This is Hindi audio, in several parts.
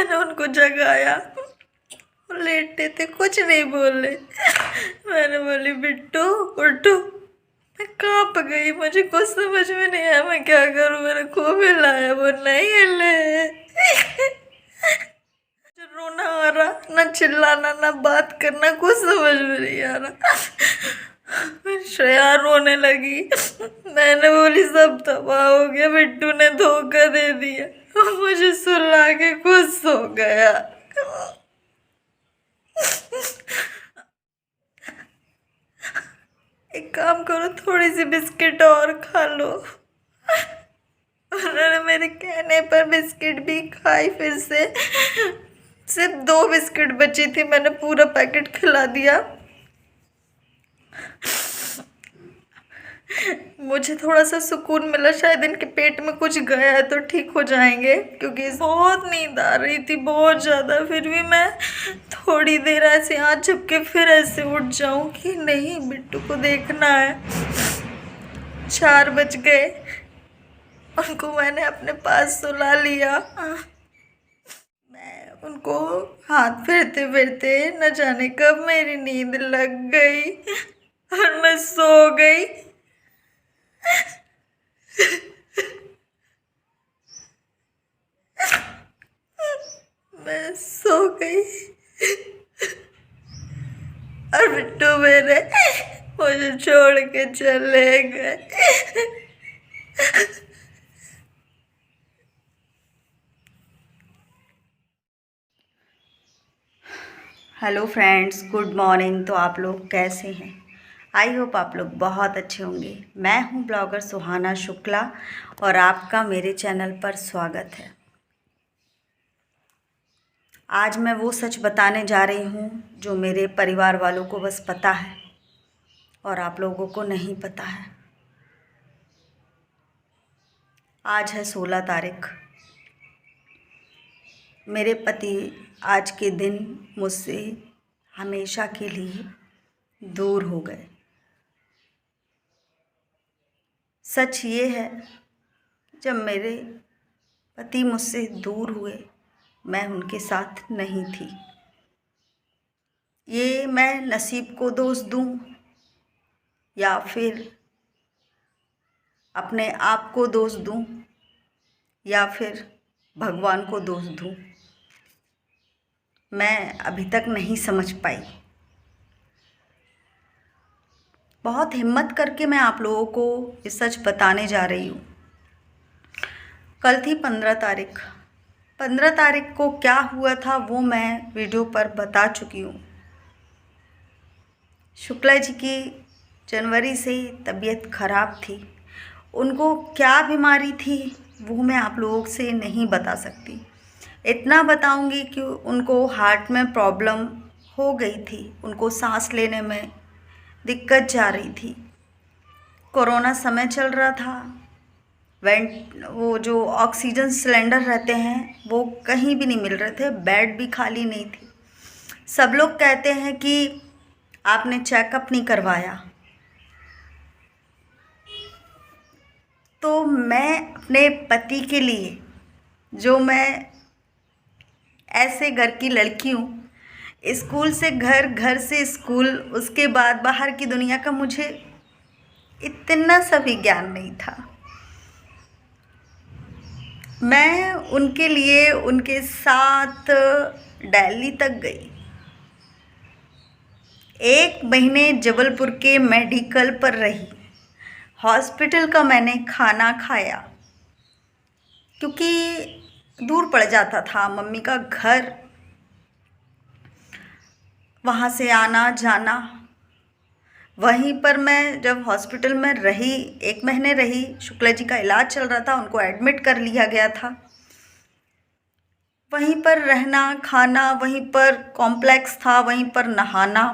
मैंने उनको जगाया, लेटे थे, कुछ नहीं बोले। मैंने बोली बिट्टू उठो। मैं कांप गई, मुझे कुछ समझ में नहीं आया मैं क्या करूं। मैंने खूब हिलाया, वो नहीं हिले। रोना आ रहा, ना चिल्लाना, ना बात करना, कुछ समझ में नहीं आ रहा। फिर श्रेया रोने लगी। मैंने बोली सब तबाह हो गया, बिट्टू ने धोखा दे दिया। मुझे सुला के खुद सो गया। एक काम करो, थोड़ी सी बिस्किट और खा लो। उन्होंने मेरे कहने पर बिस्किट भी खाई। फिर से सिर्फ 2 बिस्किट बची थी, मैंने पूरा पैकेट खिला दिया। मुझे थोड़ा सा सुकून मिला, शायद इनके पेट में कुछ गया है तो ठीक हो जाएंगे, क्योंकि बहुत नींद आ रही थी, बहुत ज़्यादा। फिर भी मैं थोड़ी देर ऐसे आँख झपके फिर ऐसे उठ जाऊं कि नहीं, बिट्टू को देखना है। 4 बज गए, उनको मैंने अपने पास सुला लिया। मैं उनको हाथ फेरते फेरते न जाने कब मेरी नींद लग गई और मैं सो गई। मैं सो गई और बिट्टू मेरे मुझे छोड़ के चले गए। Hello friends, good morning. तो आप लोग कैसे हैं? आई होप आप लोग बहुत अच्छे होंगे। मैं हूं ब्लॉगर सुहाना शुक्ला और आपका मेरे चैनल पर स्वागत है। आज मैं वो सच बताने जा रही हूं जो मेरे परिवार वालों को बस पता है और आप लोगों को नहीं पता है। आज है 16 तारीख। मेरे पति आज के दिन मुझसे हमेशा के लिए दूर हो गए। सच ये है, जब मेरे पति मुझसे दूर हुए मैं उनके साथ नहीं थी। ये मैं नसीब को दोष दूं या फिर अपने आप को दोष दूं या फिर भगवान को दोष दूं, मैं अभी तक नहीं समझ पाई। बहुत हिम्मत करके मैं आप लोगों को ये सच बताने जा रही हूँ। कल थी 15 तारीख। 15 तारीख को क्या हुआ था वो मैं वीडियो पर बता चुकी हूँ। शुक्ला जी की जनवरी से ही तबीयत खराब थी। उनको क्या बीमारी थी वो मैं आप लोगों से नहीं बता सकती। इतना बताऊंगी कि उनको हार्ट में प्रॉब्लम हो गई थी, उनको सांस लेने में दिक्कत जा रही थी। कोरोना समय चल रहा था, वो जो ऑक्सीजन सिलेंडर रहते हैं वो कहीं भी नहीं मिल रहे थे, बेड भी खाली नहीं थी। सब लोग कहते हैं कि आपने चेकअप नहीं करवाया। तो मैं अपने पति के लिए, जो मैं ऐसे घर की लड़की हूँ, स्कूल से घर, घर से स्कूल, उसके बाद बाहर की दुनिया का मुझे इतना सा भी ज्ञान नहीं था। मैं उनके लिए उनके साथ दिल्ली तक गई। 1 महीने जबलपुर के मेडिकल पर रही। हॉस्पिटल का मैंने खाना खाया क्योंकि दूर पड़ जाता था मम्मी का घर, वहाँ से आना जाना। वहीं पर मैं जब हॉस्पिटल में रही, 1 महीने रही, शुक्ला जी का इलाज चल रहा था, उनको एडमिट कर लिया गया था। वहीं पर रहना, खाना, वहीं पर कॉम्प्लेक्स था, वहीं पर नहाना,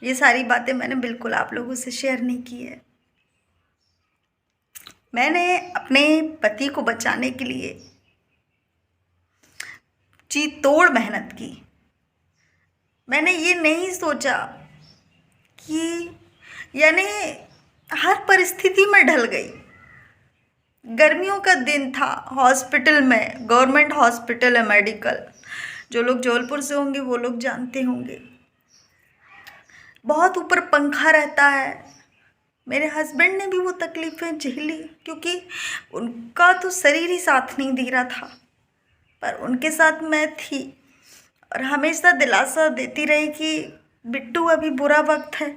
ये सारी बातें मैंने बिल्कुल आप लोगों से शेयर नहीं की है। मैंने अपने पति को बचाने के लिए जी तोड़ मेहनत की। मैंने ये नहीं सोचा कि, यानी हर परिस्थिति में ढल गई। गर्मियों का दिन था, हॉस्पिटल में, गवर्नमेंट हॉस्पिटल है मेडिकल, जो लोग जबलपुर से होंगे वो लोग जानते होंगे। बहुत ऊपर पंखा रहता है। मेरे हस्बैंड ने भी वो तकलीफ़ें झेली, क्योंकि उनका तो शरीर ही साथ नहीं दे रहा था, पर उनके साथ मैं थी और हमेशा दिलासा देती रही कि बिट्टू अभी बुरा वक्त है,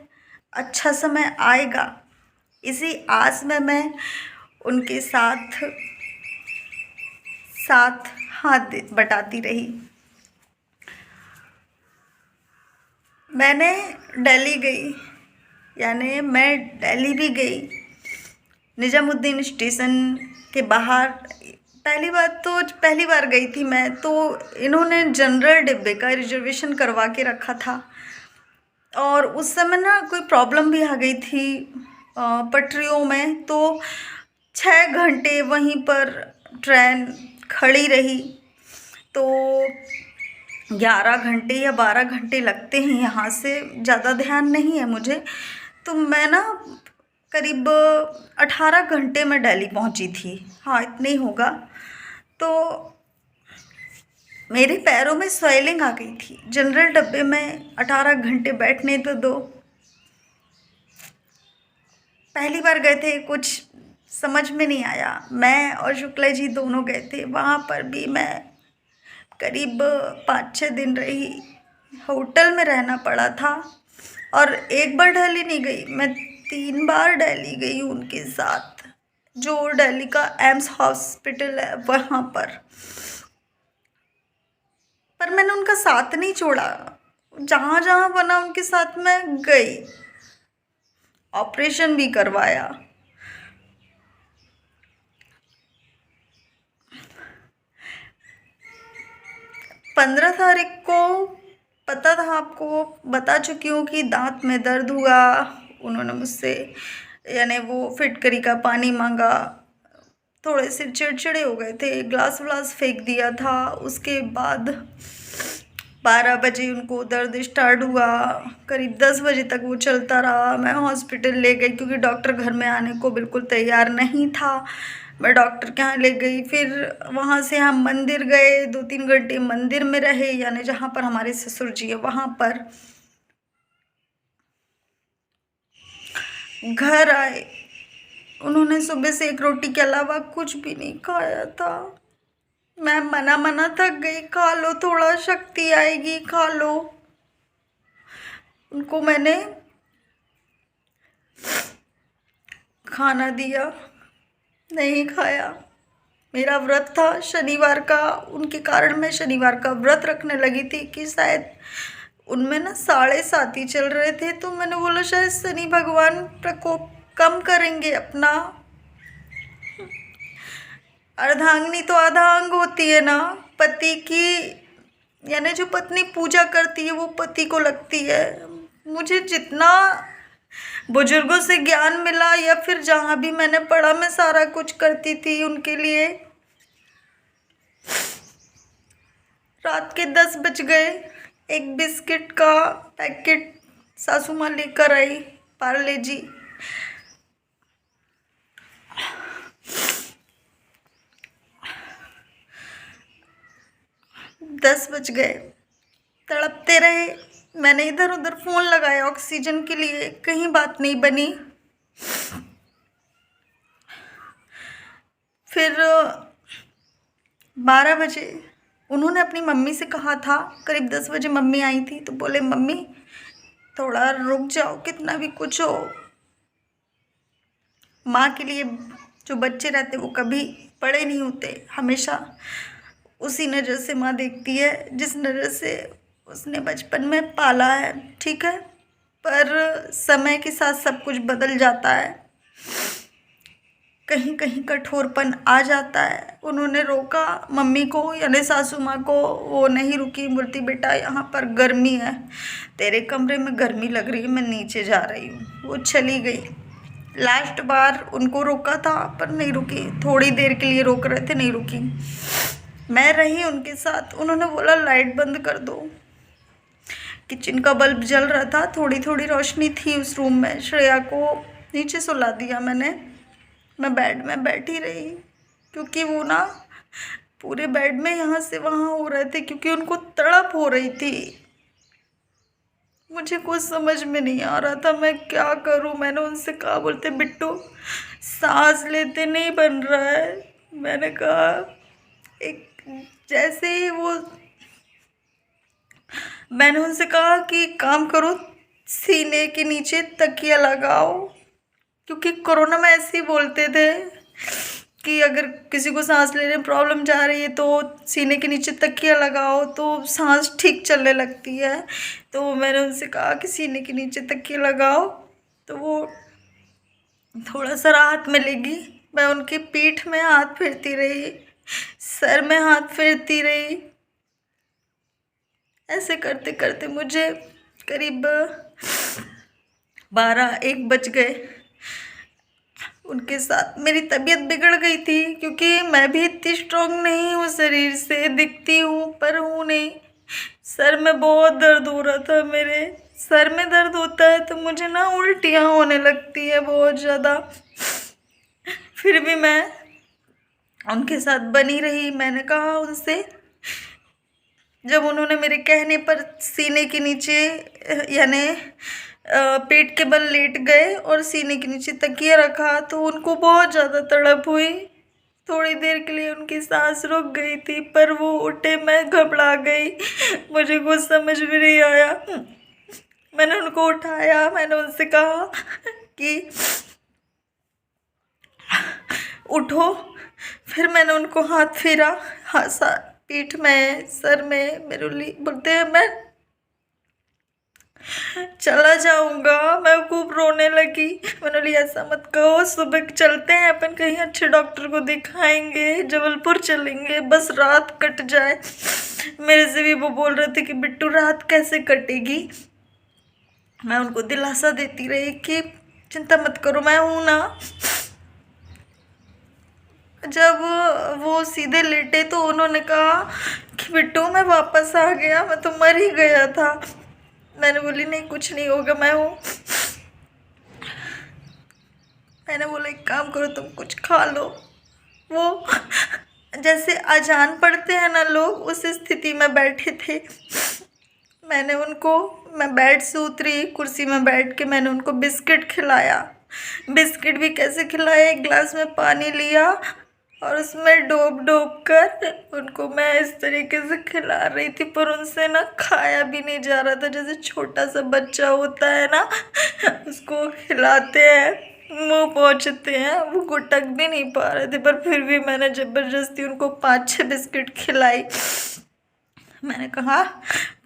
अच्छा समय आएगा। इसी आस में मैं उनके साथ हाथ बटाती रही। मैंने दिल्ली गई, यानी मैं दिल्ली भी गई। निजामुद्दीन स्टेशन के बाहर पहली बार गई थी मैं, तो इन्होंने जनरल डिब्बे का रिजर्वेशन करवा के रखा था और उस समय ना कोई प्रॉब्लम भी आ गई थी पटरियों में, तो 6 घंटे वहीं पर ट्रेन खड़ी रही। तो 11 घंटे या 12 घंटे लगते हैं यहाँ से, ज़्यादा ध्यान नहीं है मुझे। तो मैं ना करीब 18 घंटे में दिल्ली पहुँची थी, हाँ इतने ही होगा। तो मेरे पैरों में स्वेलिंग आ गई थी। जनरल डब्बे में 18 घंटे बैठने तो दो। पहली बार गए थे, कुछ समझ में नहीं आया। मैं और शुक्ला जी दोनों गए थे। वहाँ पर भी मैं करीब 5-6 दिन रही, होटल में रहना पड़ा था। और एक बार दिल्ली नहीं गई, मैं 3 बार दिल्ली गई उनके साथ, जो दिल्ली का एम्स हॉस्पिटल है वहाँ पर मैंने उनका साथ नहीं छोड़ा। जहाँ जहाँ बना उनके साथ मैं गई, ऑपरेशन भी करवाया। पंद्रह तारीख को पता था, आपको बता चुकी हूँ कि दांत में दर्द हुआ। उन्होंने मुझसे यानी वो फिटकरी का पानी मांगा, थोड़े से चिड़चिड़े हो गए थे, ग्लास व्लास फेंक दिया था। उसके बाद 12 बजे उनको दर्द स्टार्ट हुआ, करीब 10 बजे तक वो चलता रहा। मैं हॉस्पिटल ले गई क्योंकि डॉक्टर घर में आने को बिल्कुल तैयार नहीं था। मैं डॉक्टर के यहाँ ले गई, फिर वहाँ से हम मंदिर गए, 2-3 घंटे मंदिर में रहे, यानी जहाँ पर हमारे ससुर जी है वहाँ पर। घर आए, उन्होंने सुबह से एक रोटी के अलावा कुछ भी नहीं खाया था। मैं मना थक गई, खा लो थोड़ा, शक्ति आएगी, खा लो। उनको मैंने खाना दिया, नहीं खाया। मेरा व्रत था शनिवार का, उनके कारण मैं शनिवार का व्रत रखने लगी थी कि शायद उनमें ना 7:30 ही चल रहे थे, तो मैंने बोला शायद शनि भगवान प्रकोप कम करेंगे अपना। अर्धांगिनी तो आधा अंग होती है ना पति की, यानी जो पत्नी पूजा करती है वो पति को लगती है। मुझे जितना बुजुर्गों से ज्ञान मिला या फिर जहाँ भी मैंने पढ़ा, मैं सारा कुछ करती थी उनके लिए। रात के 10 बज गए, एक बिस्किट का पैकेट सासू माँ लेकर आई, पार्ले जी। 10 बज गए, तड़पते रहे। मैंने इधर उधर फ़ोन लगाया ऑक्सीजन के लिए, कहीं बात नहीं बनी। फिर 12 बजे उन्होंने अपनी मम्मी से कहा था, करीब 10 बजे मम्मी आई थी, तो बोले मम्मी थोड़ा रुक जाओ, कितना भी कुछ हो। माँ के लिए जो बच्चे रहते वो कभी बड़े नहीं होते, हमेशा उसी नज़र से माँ देखती है जिस नज़र से उसने बचपन में पाला है, ठीक है। पर समय के साथ सब कुछ बदल जाता है, कहीं कहीं कठोरपन आ जाता है। उन्होंने रोका मम्मी को, यानी सासू माँ को, वो नहीं रुकी। बोलती बेटा यहाँ पर गर्मी है, तेरे कमरे में गर्मी लग रही है, मैं नीचे जा रही हूँ। वो चली गई। लास्ट बार उनको रोका था पर नहीं रुकी, थोड़ी देर के लिए रोक रहे थे, नहीं रुकी। मैं रही उनके साथ। उन्होंने बोला लाइट बंद कर दो। किचन का बल्ब जल रहा था, थोड़ी थोड़ी रोशनी थी उस रूम में। श्रेया को नीचे सुला दिया मैंने, मैं बेड में बैठी रही क्योंकि वो ना पूरे बेड में यहाँ से वहाँ हो रहे थे क्योंकि उनको तड़प हो रही थी। मुझे कुछ समझ में नहीं आ रहा था मैं क्या करूं। मैंने उनसे कहा, बोलते बिट्टू सांस लेते नहीं बन रहा है। मैंने कहा एक जैसे ही वो मैंने उनसे कहा कि काम करो, सीने के नीचे तकिया लगाओ, क्योंकि कोरोना में ऐसे ही बोलते थे कि अगर किसी को सांस लेने में प्रॉब्लम जा रही है तो सीने के नीचे तकिया लगाओ तो सांस ठीक चलने लगती है। तो मैंने उनसे कहा कि सीने के नीचे तकिया लगाओ तो वो थोड़ा सा राहत मिलेगी। मैं उनकी पीठ में हाथ फेरती रही, सर में हाथ फेरती रही। ऐसे करते करते मुझे करीब 12-1 बज गए। उनके साथ मेरी तबीयत बिगड़ गई थी क्योंकि मैं भी इतनी स्ट्रांग नहीं हूँ, शरीर से दिखती हूँ पर हूँ नहीं। सर में बहुत दर्द हो रहा था। मेरे सर में दर्द होता है तो मुझे ना उल्टियाँ होने लगती है बहुत ज़्यादा। फिर भी मैं उनके साथ बनी रही। मैंने कहा उनसे, जब उन्होंने मेरे कहने पर सीने के नीचे यानी पेट के बल लेट गए और सीने के नीचे तकिया रखा तो उनको बहुत ज़्यादा तड़प हुई। थोड़ी देर के लिए उनकी सांस रुक गई थी पर वो उठे, मैं घबरा गई। मुझे कुछ समझ में नहीं आया। मैंने उनको उठाया, मैंने उनसे कहा कि उठो। फिर मैंने उनको हाथ फेरा, पीठ में, सर में। मेरे लिए बोलते हैं मैं चला जाऊंगा। मैं खूब रोने लगी। मैंने बोली ऐसा मत कहो, सुबह चलते हैं अपन कहीं अच्छे डॉक्टर को दिखाएंगे, जबलपुर चलेंगे, बस रात कट जाए। मेरे से भी वो बोल रहे थे कि बिट्टू रात कैसे कटेगी। मैं उनको दिलासा देती रही कि चिंता मत करो, मैं हूँ ना। जब वो सीधे लेटे तो उन्होंने कहा कि बिट्टू मैं वापस आ गया, मैं तो मर ही गया था। मैंने बोली नहीं कुछ नहीं होगा, मैं हूँ। मैंने बोला एक काम करो, तुम कुछ खा लो। वो जैसे अजान पढ़ते हैं ना लोग, उस स्थिति में बैठे थे। मैं बेड से उतरी, कुर्सी में बैठ के मैंने उनको बिस्किट खिलाया। बिस्किट भी कैसे खिलाया, एक गिलास में पानी लिया और उसमें डोब डोब कर उनको मैं इस तरीके से खिला रही थी। पर उनसे ना खाया भी नहीं जा रहा था। जैसे छोटा सा बच्चा होता है ना, उसको खिलाते हैं, मुँह पहुँचते हैं, वो गुटक भी नहीं पा रहे थे। पर फिर भी मैंने ज़बरदस्ती उनको 5-6 बिस्किट खिलाई। मैंने कहा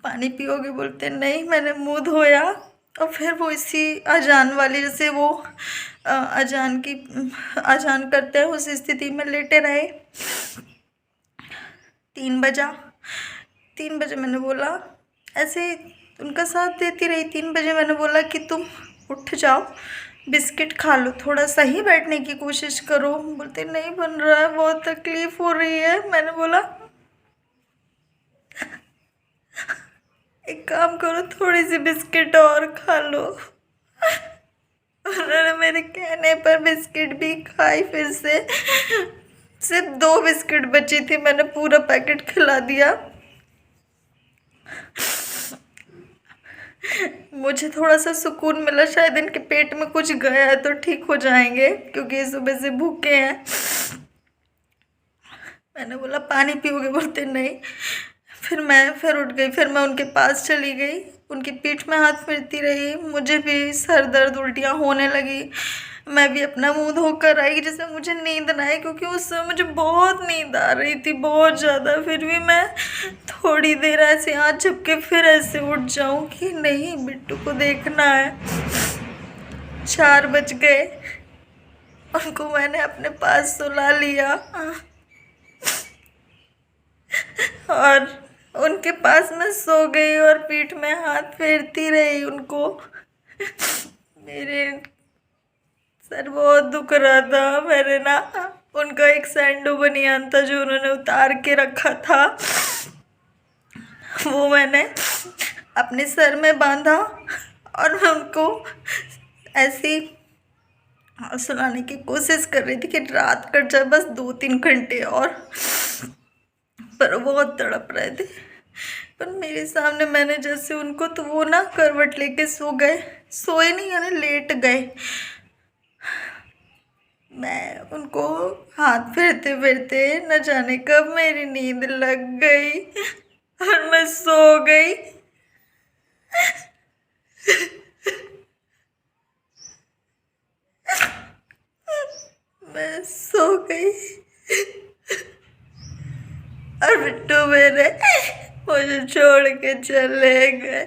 पानी पियोगे, बोलते नहीं। मैंने मुँह धोया और फिर वो इसी अजान वाली, जैसे वो अजान करते हैं उस स्थिति में लेटे रहे। 3 बजा। 3 बजे मैंने बोला, ऐसे उनका साथ देती रही। 3 बजे मैंने बोला कि तुम उठ जाओ, बिस्किट खा लो, थोड़ा सही बैठने की कोशिश करो। बोलते नहीं बन रहा है, बहुत तकलीफ़ हो रही है। मैंने बोला एक काम करो, थोड़ी सी बिस्किट और खा लो। उन्होंने मेरे कहने पर बिस्किट भी खाई। फिर से सिर्फ 2 बिस्किट बची थी, मैंने पूरा पैकेट खिला दिया। मुझे थोड़ा सा सुकून मिला, शायद इनके पेट में कुछ गया है तो ठीक हो जाएंगे, क्योंकि सुबह से भूखे हैं। मैंने बोला पानी पियोगे, बोलते नहीं। फिर उठ गई। फिर मैं उनके पास चली गई, उनकी पीठ में हाथ फेरती रही। मुझे भी सर दर्द, उल्टियाँ होने लगी। मैं भी अपना मुंह धोकर आई, जैसे मुझे नींद ना आए, क्योंकि उस समय मुझे बहुत नींद आ रही थी, बहुत ज़्यादा। फिर भी मैं थोड़ी देर ऐसे आँख झपके फिर ऐसे उठ जाऊँ कि नहीं, बिट्टू को देखना है। 4 बज गए, उनको मैंने अपने पास सुला लिया और उनके पास मैं सो गई और पीठ में हाथ फेरती रही उनको। मेरे सर बहुत दुख रहा था। मैंने ना उनका एक सैंडो बनियान था जो उन्होंने उतार के रखा था, वो मैंने अपने सर में बांधा और मैं उनको ऐसी सुलाने की कोशिश कर रही थी कि रात कट जाए, बस 2-3 घंटे और, पर वो बहुत तड़प रहे थे। पर मेरे सामने मैंने जैसे उनको, तो वो ना करवट लेके सो गए, सोए नहीं यानी लेट गए। मैं उनको हाथ फेरते फेरते न जाने कब मेरी नींद लग गई और मैं सो गई। मैं सो गई और बिट्टू मेरे मुझे छोड़ के चले गए।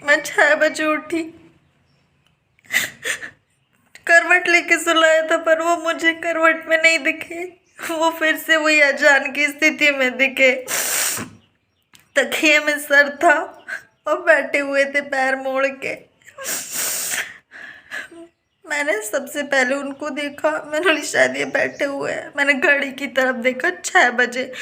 मैं 6 बजे उठी, करवट लेके सुलाया था, पर वो मुझे करवट में नहीं दिखे, वो फिर से वही अजान की स्थिति में दिखे। तकिए में सर था और बैठे हुए थे पैर मोड़ के। मैंने सबसे पहले उनको देखा, मैंने बोली शायद ये बैठे हुए हैं। मैंने घड़ी की तरफ देखा, 6 बजे।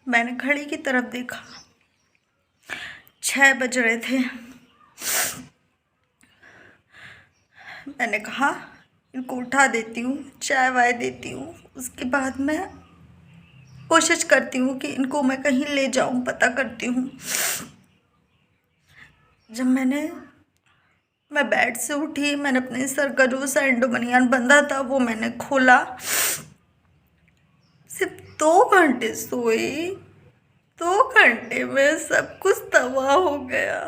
मैंने घड़ी की तरफ देखा, 6 बज रहे थे। मैंने कहा इनको उठा देती हूँ, चाय वाय देती हूँ, उसके बाद मैं कोशिश करती हूँ कि इनको मैं कहीं ले जाऊँ, पता करती हूँ। जब मैं बेड से उठी, मैंने अपने सर का जो सैंडो बनियान बंधा था वो मैंने खोला। सिर्फ 2 घंटे सोई, 2 घंटे में सब कुछ तबाह हो गया।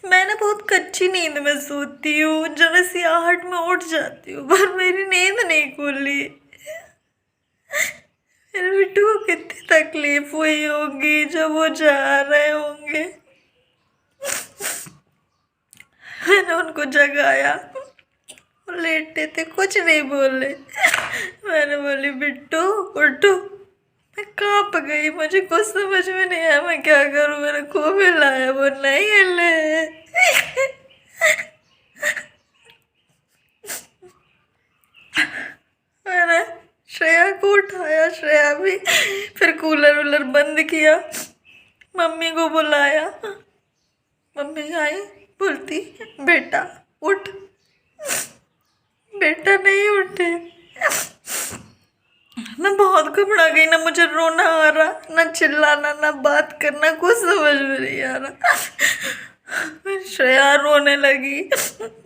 मैं ना बहुत कच्ची नींद में सोती हूँ, जब मैं सियाहट में उठ जाती हूँ, पर मेरी नींद नहीं खुली। मेरे बिट्टू को कितनी तकलीफ हुई होगी जब वो जा रहे होंगे। मैंने उनको जगाया, वो लेटे थे, कुछ नहीं बोले। मैंने बोली बिट्टू उठो। मैं कांप गई, मुझे कुछ समझ में नहीं आया मैं क्या करूं। मेरे को भी लाया, वो नहीं हिले। मैंने श्रेया को उठाया, श्रेया भी, फिर कूलर वूलर बंद किया, मम्मी को बुलाया। मम्मी आई, बोलती बेटा उठ। बेटा नहीं उठे। मैं बहुत घबरा गई, ना मुझे रोना आ रहा, ना चिल्लाना, ना बात करना, कुछ समझ में नहीं आ रहा। फिर श्रेया रोने लगी।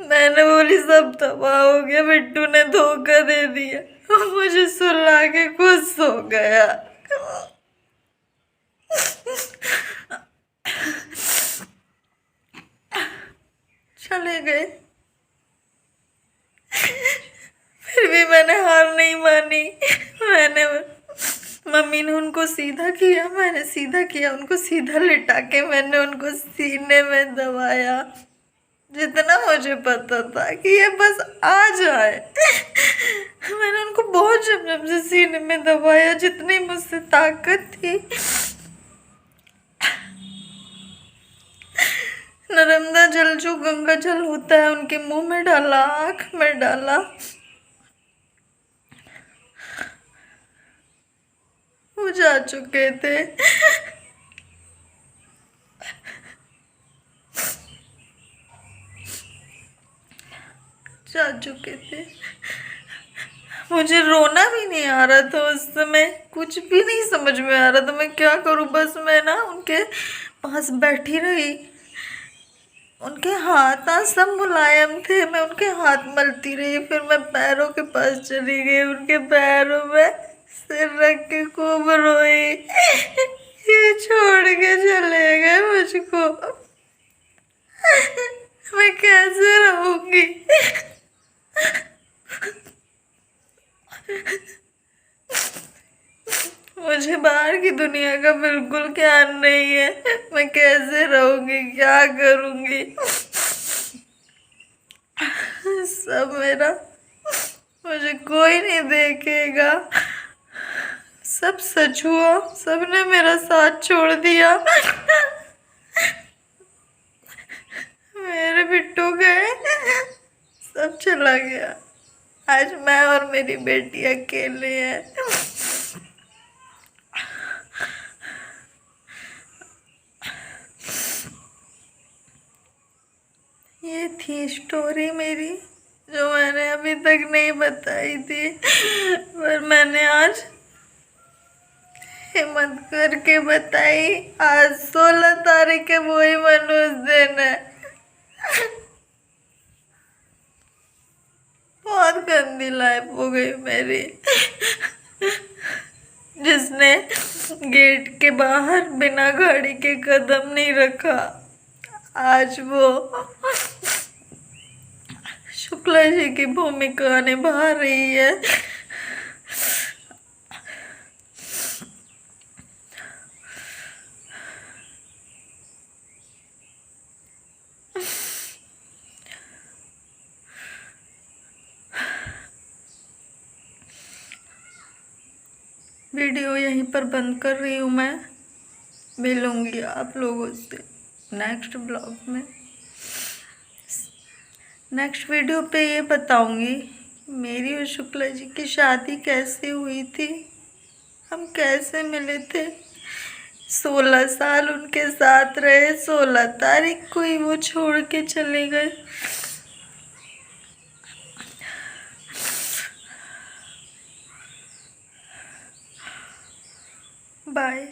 मैंने बोली सब तबाह हो गया, बिट्टू ने धोखा दे दिया। मुझे सुला के खुद सो गया। चले गए। फिर भी मैंने हार नहीं मानी। मम्मी ने उनको सीधा किया, मैंने सीधा किया, उनको सीधा लिटा के मैंने उनको सीने में दबाया, जितना मुझे पता था कि ये बस आ जाए। मैंने उनको बहुत जम से सीने में दबाया, जितनी मुझसे ताकत थी। नर्मदा जल, जो गंगा जल होता है, उनके मुंह में डाला, आँख में डाला। वो जा चुके थे। जा चुके थे। मुझे रोना भी नहीं आ रहा था उस समय, कुछ भी नहीं समझ में आ रहा था मैं क्या करूं। बस मैं ना उनके पास बैठी रही। उनके हाथ ना सब मुलायम थे, मैं उनके हाथ मलती रही। फिर मैं पैरों के पास चली गई, उनके पैरों में सिर रख के खूब रोई। ये छोड़ के चले गए मुझको, मैं कैसे रहूंगी। मुझे बाहर की दुनिया का बिल्कुल ज्ञान नहीं है, मैं कैसे रहूंगी, क्या करूंगी। सब मेरा, मुझे कोई नहीं देखेगा। सब सच हुआ, सबने मेरा साथ छोड़ दिया। मेरे बिट्टू गए, सब चला गया। आज मैं और मेरी बेटी अकेले हैं। ये थी स्टोरी मेरी, जो मैंने अभी तक नहीं बताई थी, पर मैंने आज हिम्मत करके बताई। आज 16 तारीख है, वही मनुष्य दिन है। बहुत गंदी लाइफ हो गई मेरी। जिसने गेट के बाहर बिना गाड़ी के कदम नहीं रखा, आज वो शुक्ला जी की भूमिका निभा रही है। वीडियो यहीं पर बंद कर रही हूँ मैं। मिलूंगी आप लोगों से नेक्स्ट ब्लॉग में। नेक्स्ट वीडियो पे ये बताऊंगी मेरी और शुक्ला जी की शादी कैसे हुई थी, हम कैसे मिले थे। 16 साल उनके साथ रहे, 16 तारीख को ही वो छोड़ के चले गए। बाय।